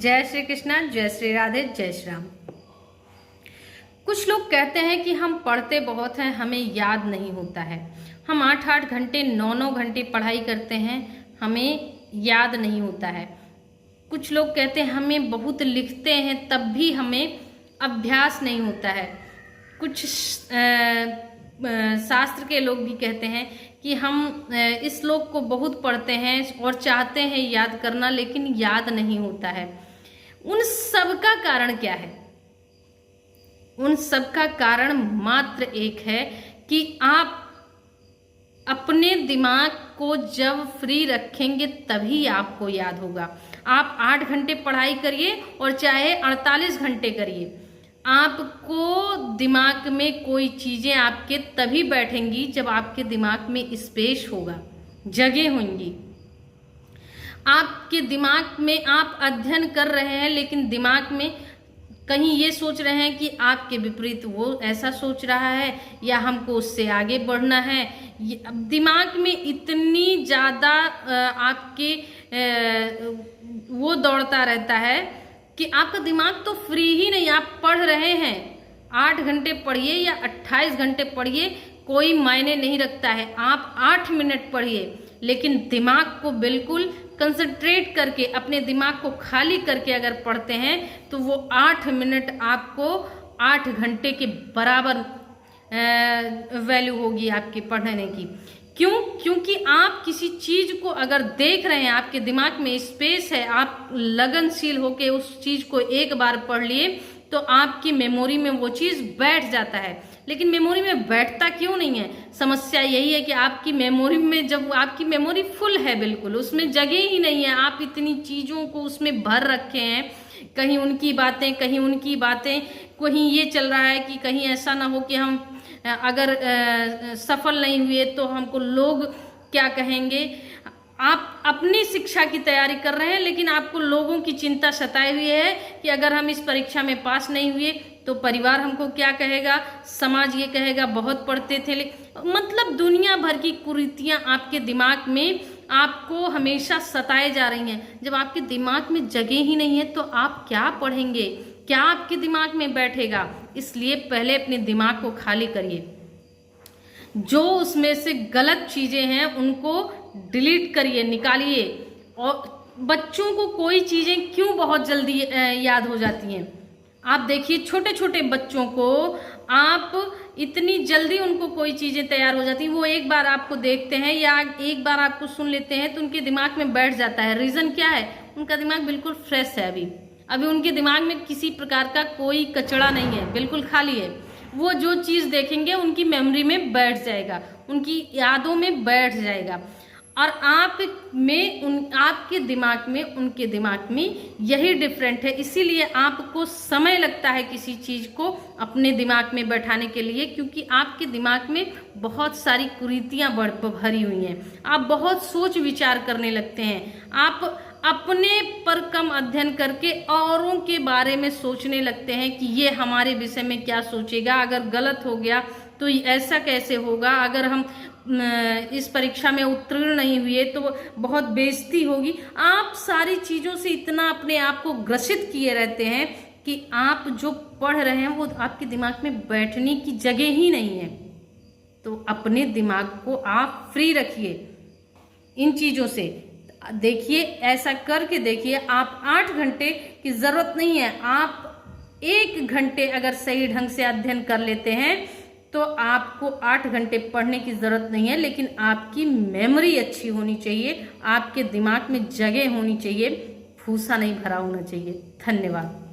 जय श्री कृष्णा, जय श्री राधे, जय श्री राम। कुछ लोग कहते हैं कि हम पढ़ते बहुत हैं, हमें याद नहीं होता है। हम 8-8 घंटे 9-9 घंटे पढ़ाई करते हैं, हमें याद नहीं होता है। कुछ लोग कहते हैं हमें बहुत लिखते हैं तब भी हमें अभ्यास नहीं होता है। कुछ शास्त्र के लोग भी कहते हैं कि हम इस श्लोक को बहुत पढ़ते हैं और चाहते हैं याद करना, लेकिन याद नहीं होता है। उन सब का कारण क्या है? उन सब का कारण मात्र एक है कि आप अपने दिमाग को जब फ्री रखेंगे तभी आपको याद होगा। आप 8 घंटे पढ़ाई करिए और चाहे 48 घंटे करिए, आपको दिमाग में कोई चीजें आपके तभी बैठेंगी जब आपके दिमाग में स्पेस होगा, जगह होंगी। आपके दिमाग में आप अध्ययन कर रहे हैं, लेकिन दिमाग में कहीं ये सोच रहे हैं कि आपके विपरीत वो ऐसा सोच रहा है या हमको उससे आगे बढ़ना है। दिमाग में इतनी ज़्यादा आपके वो दौड़ता रहता है कि आपका दिमाग तो फ्री ही नहीं। आप पढ़ रहे हैं, 8 घंटे पढ़िए या 28 घंटे पढ़िए, कोई मायने नहीं रखता है। आप 8 मिनट पढ़िए, लेकिन दिमाग को बिल्कुल कंसंट्रेट करके, अपने दिमाग को खाली करके अगर पढ़ते हैं तो वो 8 मिनट आपको 8 घंटे के बराबर वैल्यू होगी आपके पढ़ने की। क्यों? क्योंकि आप किसी चीज को अगर देख रहे हैं, आपके दिमाग में स्पेस है, आप लगनशील होके उस चीज को एक बार पढ़ लिए तो आपकी मेमोरी में वो चीज बैठ जाता है। लेकिन मेमोरी में बैठता क्यों नहीं है? समस्या यही है कि आपकी मेमोरी में, जब आपकी मेमोरी फुल है, बिल्कुल उसमें जगह ही नहीं है। आप इतनी चीजों को उसमें भर रखे हैं, कहीं उनकी बातें, कहीं उनकी बातें, कहीं ये चल रहा है कि कहीं ऐसा ना हो कि हम अगर सफल नहीं हुए तो हमको लोग क्या कहेंगे। आप अपनी शिक्षा की तैयारी कर रहे हैं, लेकिन आपको लोगों की चिंता सताए हुए है कि अगर हम इस परीक्षा में पास नहीं हुए तो परिवार हमको क्या कहेगा, समाज ये कहेगा बहुत पढ़ते थे। मतलब दुनिया भर की कुरीतियां आपके दिमाग में आपको हमेशा सताए जा रही हैं। जब आपके दिमाग में जगह ही नहीं है तो आप क्या पढ़ेंगे, क्या आपके दिमाग में बैठेगा? इसलिए पहले अपने दिमाग को खाली करिए। जो उसमें से गलत चीजें हैं उनको डिलीट करिए, निकालिए। और बच्चों को कोई चीजें क्यों बहुत जल्दी याद हो जाती हैं? आप देखिए छोटे छोटे बच्चों को, आप इतनी जल्दी उनको कोई चीजें तैयार हो जाती हैं। वो एक बार आपको देखते हैं या एक बार आपको सुन लेते हैं तो उनके दिमाग में बैठ जाता है। रीजन क्या है? उनका दिमाग बिल्कुल फ्रेश है। अभी उनके दिमाग में किसी प्रकार का कोई कचड़ा नहीं है, बिल्कुल खाली है। वो जो चीज देखेंगे उनकी मेमोरी में बैठ जाएगा, उनकी यादों में बैठ जाएगा। और आपके दिमाग में, उनके दिमाग में यही डिफरेंट है। इसीलिए आपको समय लगता है किसी चीज को अपने दिमाग में बैठाने के लिए, क्योंकि आपके दिमाग में बहुत सारी कुरीतियां भरी हुई हैं। आप बहुत सोच विचार करने लगते हैं। आप अपने पर कम अध्ययन करके औरों के बारे में सोचने लगते हैं कि ये हमारे विषय में क्या सोचेगा, अगर गलत हो गया तो ऐसा कैसे होगा, अगर हम इस परीक्षा में उत्तीर्ण नहीं हुए तो बहुत बेइज्जती होगी। आप सारी चीजों से इतना अपने आप को ग्रसित किए रहते हैं कि आप जो पढ़ रहे हैं वो आपके दिमाग में बैठने की जगह ही नहीं है। तो अपने दिमाग को आप फ्री रखिए इन चीजों से। देखिए, ऐसा करके देखिए, आप 8 घंटे की जरूरत नहीं है। आप 1 घंटे अगर सही ढंग से अध्ययन कर लेते हैं तो आपको 8 घंटे पढ़ने की जरूरत नहीं है। लेकिन आपकी मेमोरी अच्छी होनी चाहिए, आपके दिमाग में जगह होनी चाहिए, फूसा नहीं भरा होना चाहिए। धन्यवाद।